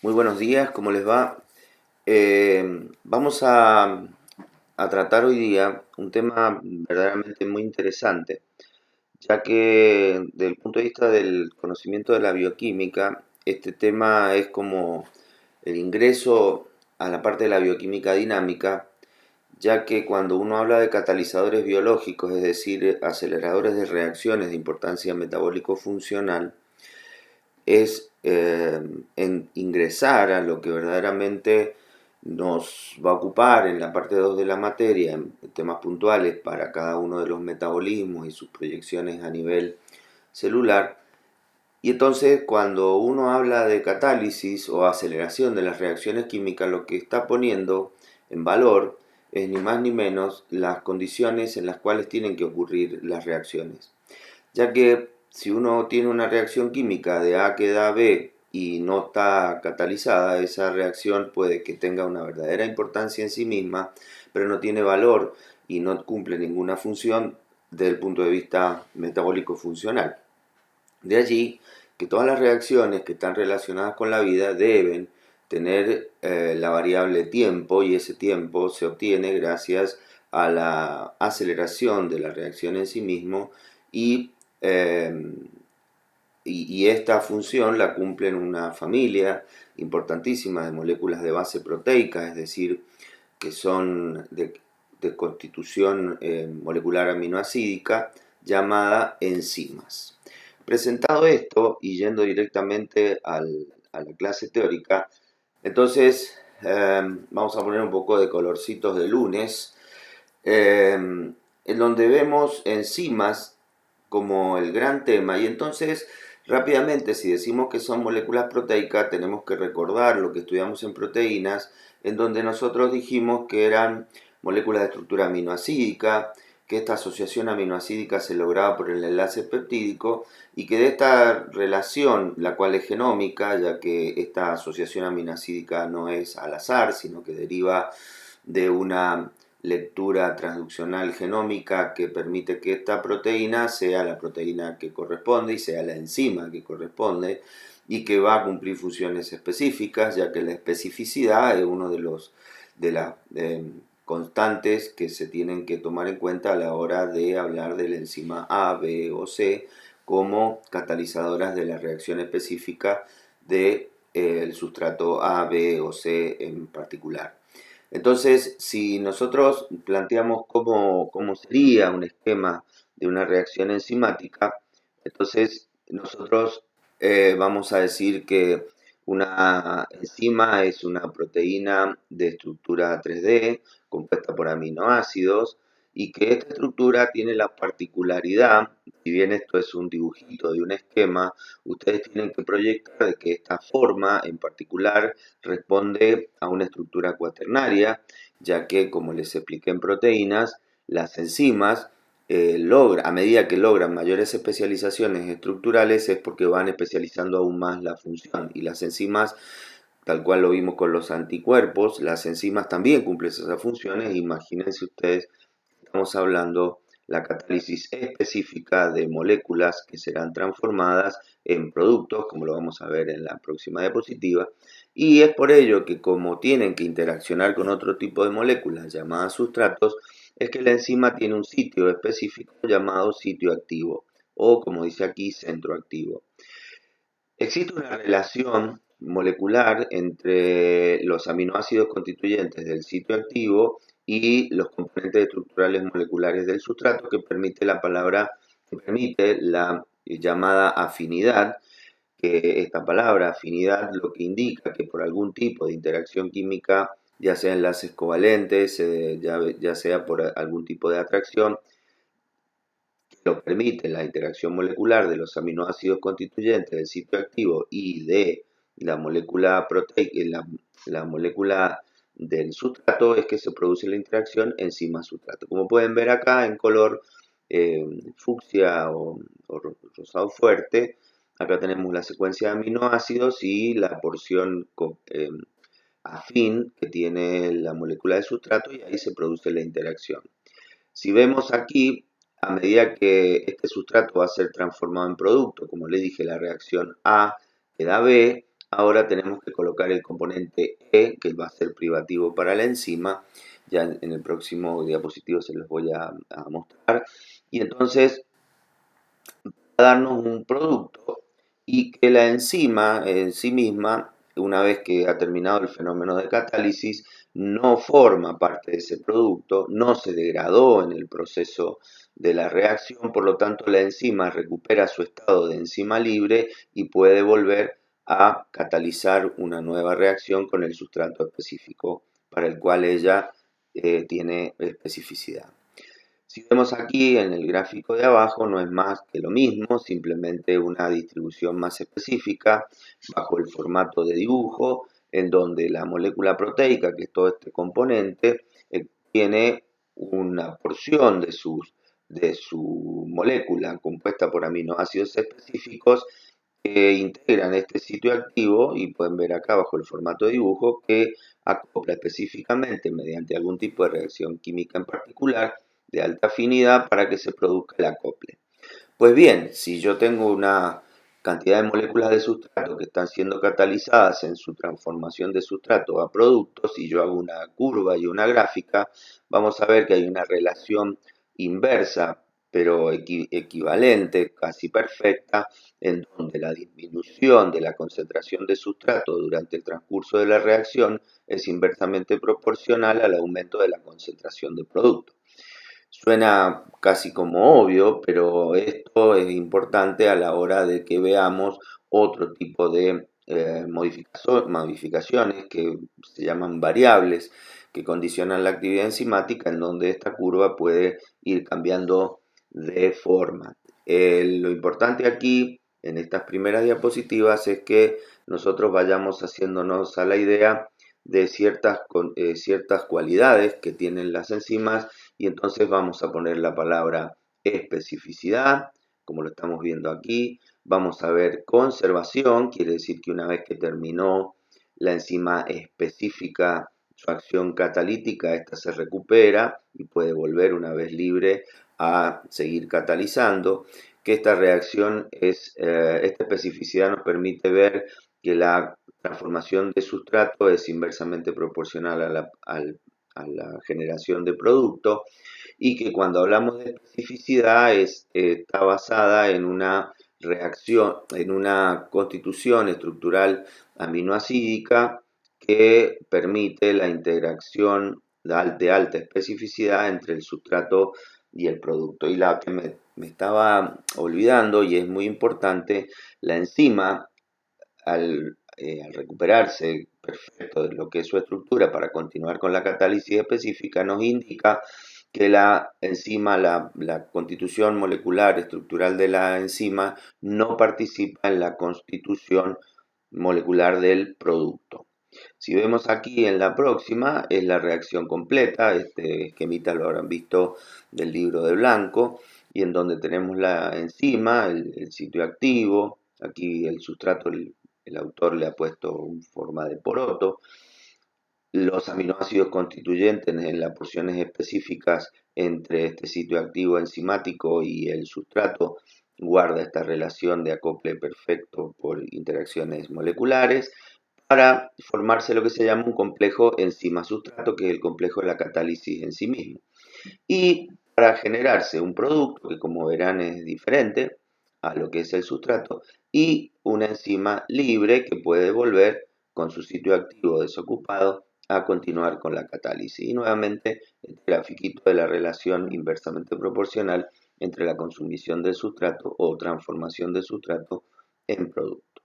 Muy buenos días, ¿cómo les va? Vamos a tratar hoy día un tema verdaderamente muy interesante, ya que desde el punto de vista del conocimiento de la bioquímica, este tema es como el ingreso a la parte de la bioquímica dinámica, ya que cuando uno habla de catalizadores biológicos, es decir, aceleradores de reacciones de importancia metabólico-funcional, es en ingresar a lo que verdaderamente nos va a ocupar en la parte 2 de la materia, en temas puntuales para cada uno de los metabolismos y sus proyecciones a nivel celular. Y entonces cuando uno habla de catálisis o aceleración de las reacciones químicas, lo que está poniendo en valor es ni más ni menos las condiciones en las cuales tienen que ocurrir las reacciones, ya que si uno tiene una reacción química de A que da B y no está catalizada, esa reacción puede que tenga una verdadera importancia en sí misma, pero no tiene valor y no cumple ninguna función desde el punto de vista metabólico funcional. De allí que todas las reacciones que están relacionadas con la vida deben tener la variable tiempo, y ese tiempo se obtiene gracias a la aceleración de la reacción en sí mismo y, eh, y esta función la cumplen una familia importantísima de moléculas de base proteica, es decir, que son de constitución molecular aminoacídica, llamada enzimas. Presentado esto y yendo directamente a la clase teórica, entonces vamos a poner un poco de colorcitos de lunes, en donde vemos enzimas como el gran tema. Y entonces, rápidamente, si decimos que son moléculas proteicas, tenemos que recordar lo que estudiamos en proteínas, en donde nosotros dijimos que eran moléculas de estructura aminoacídica, que esta asociación aminoacídica se lograba por el enlace peptídico y que de esta relación, la cual es genómica, ya que esta asociación aminoacídica no es al azar, sino que deriva de una lectura transduccional genómica que permite que esta proteína sea la proteína que corresponde y sea la enzima que corresponde y que va a cumplir funciones específicas, ya que la especificidad es uno de las constantes que se tienen que tomar en cuenta a la hora de hablar de la enzima A, B o C como catalizadoras de la reacción específica del sustrato A, B o C en particular. Entonces, si nosotros planteamos cómo sería un esquema de una reacción enzimática, entonces nosotros vamos a decir que una enzima es una proteína de estructura 3D compuesta por aminoácidos y que esta estructura tiene la particularidad, si bien esto es un dibujito de un esquema, ustedes tienen que proyectar de que esta forma en particular responde a una estructura cuaternaria, ya que, como les expliqué en proteínas, las enzimas a medida que logran mayores especializaciones estructurales es porque van especializando aún más la función. Y las enzimas, tal cual lo vimos con los anticuerpos, las enzimas también cumplen esas funciones. Imagínense ustedes, estamos hablando la catálisis específica de moléculas que serán transformadas en productos, como lo vamos a ver en la próxima diapositiva, y es por ello que como tienen que interaccionar con otro tipo de moléculas llamadas sustratos, es que la enzima tiene un sitio específico llamado sitio activo, o como dice aquí, centro activo. Existe una relación molecular entre los aminoácidos constituyentes del sitio activo y los componentes estructurales moleculares del sustrato que permite la llamada afinidad, que esta palabra afinidad lo que indica que por algún tipo de interacción química, ya sea enlaces covalentes, ya sea por algún tipo de atracción, lo permite la interacción molecular de los aminoácidos constituyentes del sitio activo y de la molécula proteica, la molécula del sustrato, es que se produce la interacción enzima-sustrato. Como pueden ver acá en color fucsia o rosado fuerte, acá tenemos la secuencia de aminoácidos y la porción afín que tiene la molécula de sustrato y ahí se produce la interacción. Si vemos aquí, a medida que este sustrato va a ser transformado en producto, como le dije, la reacción A que da B, ahora tenemos que colocar el componente E, que va a ser privativo para la enzima. Ya en el próximo diapositivo se los voy a mostrar. Y entonces a darnos un producto y que la enzima en sí misma, una vez que ha terminado el fenómeno de catálisis, no forma parte de ese producto, no se degradó en el proceso de la reacción, por lo tanto la enzima recupera su estado de enzima libre y puede volver a catalizar una nueva reacción con el sustrato específico para el cual ella tiene especificidad. Si vemos aquí en el gráfico de abajo, no es más que lo mismo, simplemente una distribución más específica bajo el formato de dibujo, en donde la molécula proteica, que es todo este componente, tiene una porción de su molécula compuesta por aminoácidos específicos que integran este sitio activo, y pueden ver acá bajo el formato de dibujo, que acopla específicamente mediante algún tipo de reacción química en particular de alta afinidad para que se produzca el acople. Pues bien, si yo tengo una cantidad de moléculas de sustrato que están siendo catalizadas en su transformación de sustrato a productos, y yo hago una curva y una gráfica, vamos a ver que hay una relación inversa, pero equivalente, casi perfecta, en donde la disminución de la concentración de sustrato durante el transcurso de la reacción es inversamente proporcional al aumento de la concentración de producto. Suena casi como obvio, pero esto es importante a la hora de que veamos otro tipo de modificaciones que se llaman variables, que condicionan la actividad enzimática, en donde esta curva puede ir cambiando de forma. Lo importante aquí, en estas primeras diapositivas, es que nosotros vayamos haciéndonos a la idea de ciertas cualidades que tienen las enzimas, y entonces vamos a poner la palabra especificidad, como lo estamos viendo aquí. Vamos a ver conservación, quiere decir que una vez que terminó la enzima específica su acción catalítica, esta se recupera y puede volver una vez libre a seguir catalizando. Que esta reacción esta especificidad nos permite ver que la transformación de sustrato es inversamente proporcional a la generación de producto, y que cuando hablamos de especificidad está basada en una reacción, en una constitución estructural aminoacídica que permite la interacción de alta especificidad entre el sustrato y el producto. Y la que me estaba olvidando, y es muy importante, la enzima al recuperarse perfecto de lo que es su estructura para continuar con la catálisis específica, nos indica que la enzima, la constitución molecular estructural de la enzima no participa en la constitución molecular del producto. Si vemos aquí en la próxima, es la reacción completa. Este esquemita lo habrán visto del libro de Blanco, y en donde tenemos la enzima, el sitio activo. Aquí el sustrato, el autor le ha puesto en forma de poroto. Los aminoácidos constituyentes en las porciones específicas entre este sitio activo enzimático y el sustrato guarda esta relación de acople perfecto por interacciones moleculares, para formarse lo que se llama un complejo enzima-sustrato, que es el complejo de la catálisis en sí mismo. Y para generarse un producto que, como verán, es diferente a lo que es el sustrato, y una enzima libre que puede volver con su sitio activo desocupado a continuar con la catálisis. Y nuevamente el grafiquito de la relación inversamente proporcional entre la consumición del sustrato o transformación del sustrato en producto.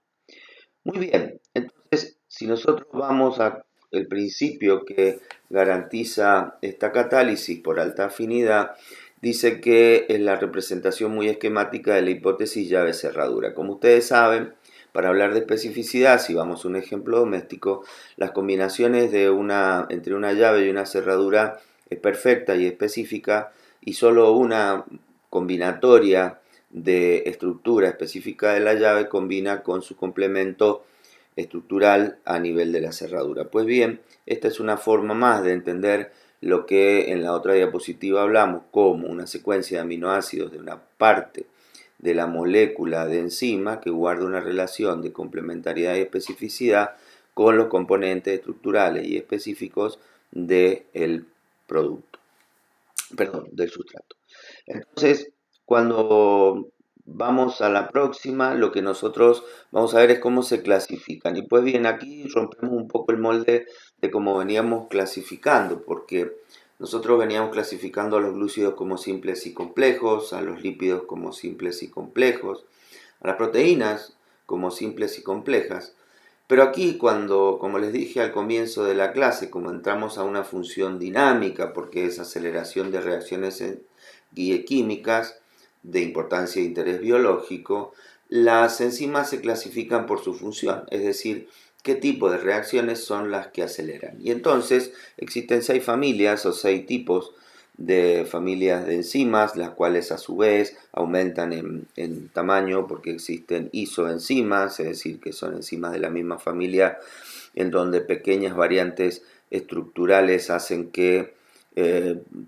Muy bien, entonces si nosotros vamos al principio que garantiza esta catálisis por alta afinidad, dice que es la representación muy esquemática de la hipótesis llave-cerradura. Como ustedes saben, para hablar de especificidad, si vamos a un ejemplo doméstico, las combinaciones entre una llave y una cerradura es perfecta y específica, y solo una combinatoria de estructura específica de la llave combina con su complemento estructural a nivel de la cerradura. Pues bien, esta es una forma más de entender lo que en la otra diapositiva hablamos como una secuencia de aminoácidos de una parte de la molécula de enzima que guarda una relación de complementariedad y especificidad con los componentes estructurales y específicos del producto, perdón, del sustrato. Entonces, cuando vamos a la próxima, lo que nosotros vamos a ver es cómo se clasifican. Y pues bien, aquí rompemos un poco el molde de cómo veníamos clasificando, porque nosotros veníamos clasificando a los glúcidos como simples y complejos, a los lípidos como simples y complejos, a las proteínas como simples y complejas. Pero aquí cuando, como les dije al comienzo de la clase, como entramos a una función dinámica, porque es aceleración de reacciones químicas de importancia e interés biológico, las enzimas se clasifican por su función, es decir, qué tipo de reacciones son las que aceleran. Y entonces existen 6 familias o 6 tipos de familias de enzimas, las cuales a su vez aumentan en tamaño porque existen isoenzimas, es decir, que son enzimas de la misma familia en donde pequeñas variantes estructurales hacen que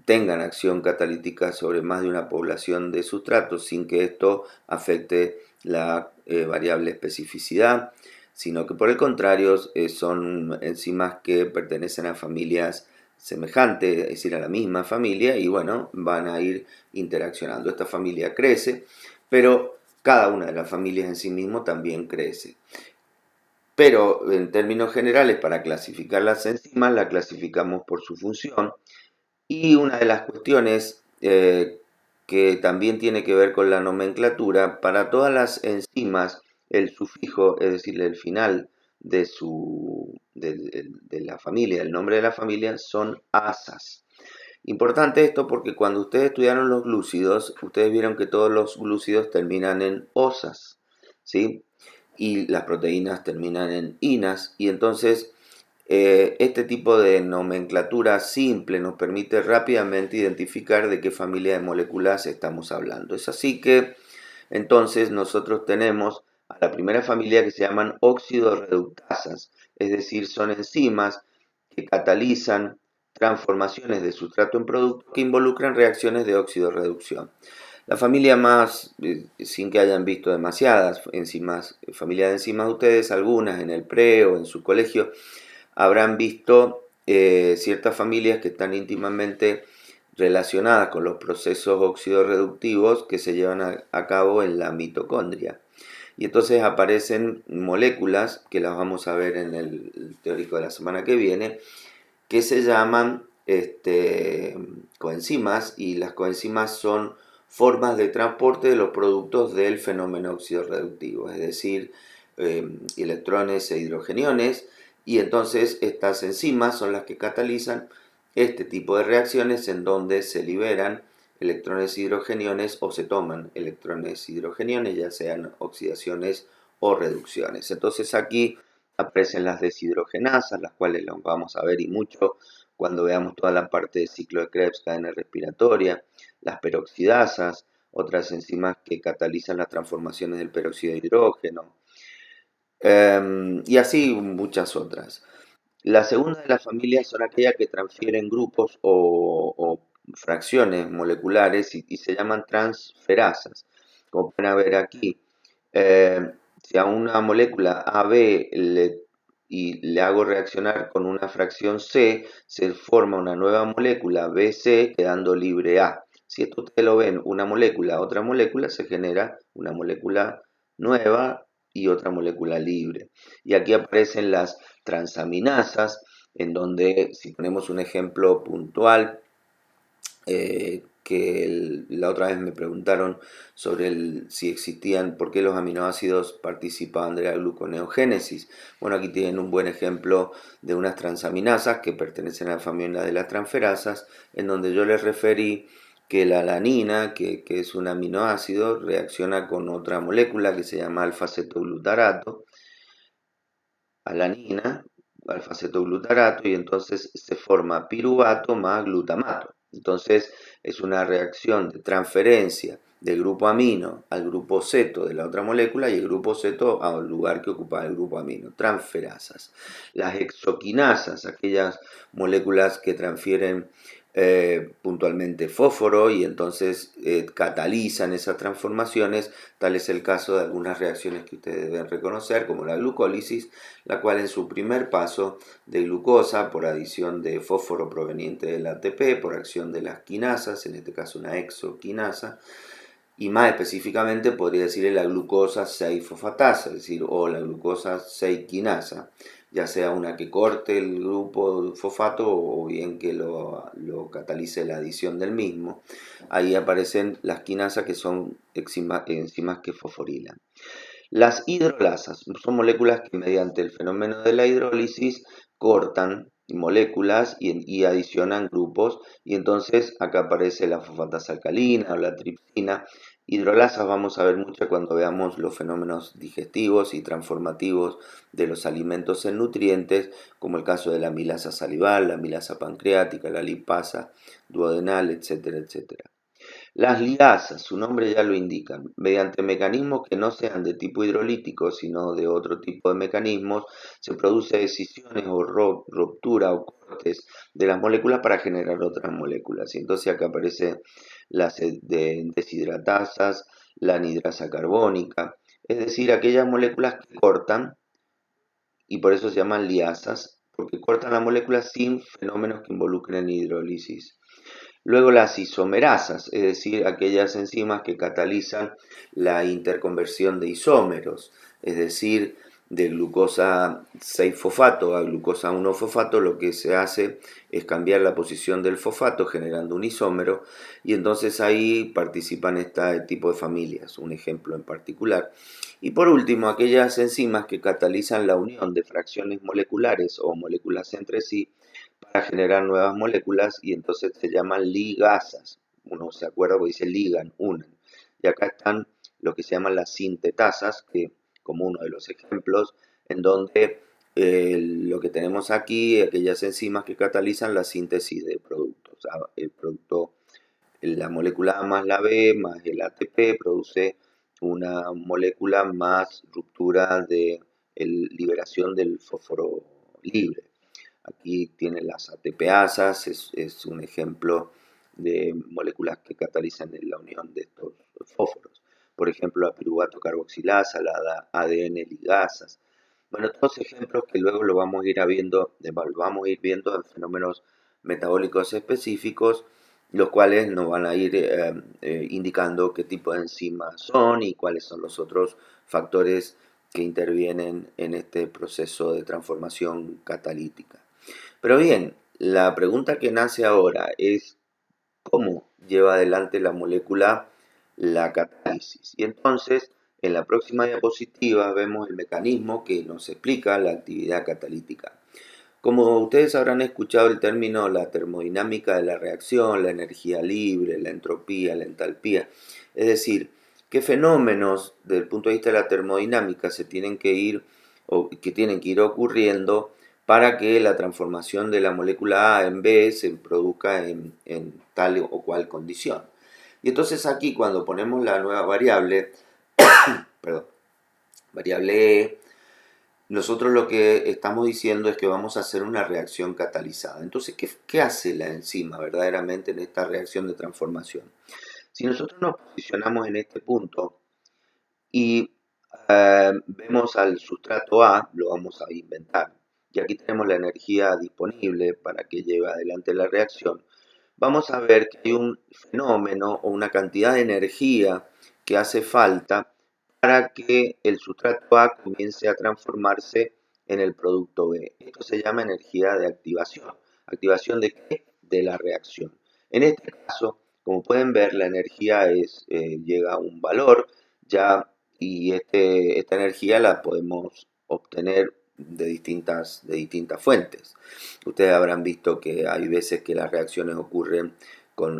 tengan acción catalítica sobre más de una población de sustratos sin que esto afecte la variable especificidad, sino que por el contrario son enzimas que pertenecen a familias semejantes, es decir, a la misma familia, y bueno, van a ir interaccionando. Esta familia crece, pero cada una de las familias en sí mismo también crece. Pero en términos generales, para clasificar las enzimas, la clasificamos por su función. Y una de las cuestiones que también tiene que ver con la nomenclatura, para todas las enzimas, el sufijo, es decir, el final de la familia, el nombre de la familia, son asas. Importante esto porque cuando ustedes estudiaron los glúcidos, ustedes vieron que todos los glúcidos terminan en osas, ¿sí? Y las proteínas terminan en inas, y entonces este tipo de nomenclatura simple nos permite rápidamente identificar de qué familia de moléculas estamos hablando. Es así que entonces nosotros tenemos a la primera familia que se llaman óxido-reductasas, es decir, son enzimas que catalizan transformaciones de sustrato en producto que involucran reacciones de óxido-reducción. La familia más, sin que hayan visto demasiadas enzimas, familia de enzimas ustedes, algunas en el pre o en su colegio, habrán visto ciertas familias que están íntimamente relacionadas con los procesos oxidorreductivos que se llevan a cabo en la mitocondria. Y entonces aparecen moléculas, que las vamos a ver en el teórico de la semana que viene, que se llaman coenzimas, y las coenzimas son formas de transporte de los productos del fenómeno oxidorreductivo, es decir, electrones e hidrogeniones, y entonces estas enzimas son las que catalizan este tipo de reacciones en donde se liberan electrones hidrogeniones o se toman electrones hidrogeniones, ya sean oxidaciones o reducciones. Entonces aquí aparecen las deshidrogenasas, las cuales las vamos a ver y mucho cuando veamos toda la parte de ciclo de Krebs, cadena respiratoria, las peroxidasas, otras enzimas que catalizan las transformaciones del peróxido de hidrógeno, y así muchas otras. La segunda de las familias son aquellas que transfieren grupos o fracciones moleculares y se llaman transferasas. Como pueden ver aquí, si a una molécula AB le hago reaccionar con una fracción C, se forma una nueva molécula BC quedando libre A. Si esto ustedes lo ven, una molécula, otra molécula, se genera una molécula nueva y otra molécula libre. Y aquí aparecen las transaminasas, en donde, si ponemos un ejemplo puntual, la otra vez me preguntaron sobre si existían, por qué los aminoácidos participaban de la gluconeogénesis. Bueno, aquí tienen un buen ejemplo de unas transaminasas que pertenecen a la familia de las transferasas, en donde yo les referí que la alanina, que es un aminoácido, reacciona con otra molécula que se llama alfa-cetoglutarato, alanina, alfa-cetoglutarato, y entonces se forma piruvato más glutamato. Entonces es una reacción de transferencia del grupo amino al grupo ceto de la otra molécula y el grupo ceto al lugar que ocupa el grupo amino, transferasas. Las hexoquinasas, aquellas moléculas que transfieren puntualmente fósforo y entonces catalizan esas transformaciones. Tal es el caso de algunas reacciones que ustedes deben reconocer, como la glucólisis, la cual en su primer paso de glucosa por adición de fósforo proveniente del ATP, por acción de las quinasas, en este caso una exoquinasa, y más específicamente podría decirle la glucosa 6-fosfatasa, es decir, o la glucosa 6-quinasa, ya sea una que corte el grupo fosfato o bien que lo catalice la adición del mismo. Ahí aparecen las quinasas que son enzimas que fosforilan. Las hidrolasas son moléculas que mediante el fenómeno de la hidrólisis cortan moléculas y adicionan grupos, y entonces acá aparece la fosfatasa alcalina o la tripsina. Hidrolasas vamos a ver mucho cuando veamos los fenómenos digestivos y transformativos de los alimentos en nutrientes, como el caso de la amilasa salival, la amilasa pancreática, la lipasa duodenal, etcétera, etcétera. Las liasas, su nombre ya lo indica, mediante mecanismos que no sean de tipo hidrolítico, sino de otro tipo de mecanismos, se produce escisiones o ruptura o cortes de las moléculas para generar otras moléculas. Y entonces acá aparece las deshidratasas, la anhidrasa carbónica, es decir, aquellas moléculas que cortan, y por eso se llaman liasas, porque cortan la molécula sin fenómenos que involucren hidrólisis. Luego las isomerasas, es decir, aquellas enzimas que catalizan la interconversión de isómeros, es decir, de glucosa 6-fosfato a glucosa 1-fosfato, lo que se hace es cambiar la posición del fosfato generando un isómero, y entonces ahí participan este tipo de familias, un ejemplo en particular. Y por último, aquellas enzimas que catalizan la unión de fracciones moleculares o moléculas entre sí para generar nuevas moléculas, y entonces se llaman ligasas. Uno se acuerda porque dice ligan, unen. Y acá están lo que se llaman las sintetasas, que como uno de los ejemplos, en donde lo que tenemos aquí, aquellas enzimas que catalizan la síntesis de productos. O sea, el producto, la molécula A más la B más el ATP produce una molécula más ruptura de liberación del fósforo libre. Aquí tienen las ATPasas, es un ejemplo de moléculas que catalizan en la unión de estos fósforos. Por ejemplo, la piruvato carboxilasa, la ADN ligasas. Bueno, todos ejemplos que luego lo vamos a ir viendo en fenómenos metabólicos específicos, los cuales nos van a ir indicando qué tipo de enzimas son y cuáles son los otros factores que intervienen en este proceso de transformación catalítica. Pero bien, la pregunta que nace ahora es cómo lleva adelante la molécula la catálisis. Y entonces, en la próxima diapositiva vemos el mecanismo que nos explica la actividad catalítica. Como ustedes habrán escuchado el término la termodinámica de la reacción, la energía libre, la entropía, la entalpía, es decir, qué fenómenos desde el punto de vista de la termodinámica se tienen que ir o que tienen que ir ocurriendo para que la transformación de la molécula A en B se produzca en tal o cual condición. Y entonces aquí cuando ponemos la nueva variable, perdón, variable E, nosotros lo que estamos diciendo es que vamos a hacer una reacción catalizada. Entonces, ¿qué hace la enzima verdaderamente en esta reacción de transformación? Si nosotros nos posicionamos en este punto y vemos al sustrato A, lo vamos a inventar, y aquí tenemos la energía disponible para que lleve adelante la reacción, vamos a ver que hay un fenómeno o una cantidad de energía que hace falta para que el sustrato A comience a transformarse en el producto B. Esto se llama energía de activación. ¿Activación de qué? De la reacción. En este caso, como pueden ver, la energía llega a un valor ya, y esta energía la podemos obtener de distintas fuentes. Ustedes habrán visto que hay veces que las reacciones ocurren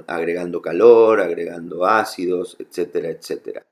agregando calor, agregando ácidos, etcétera, etcétera.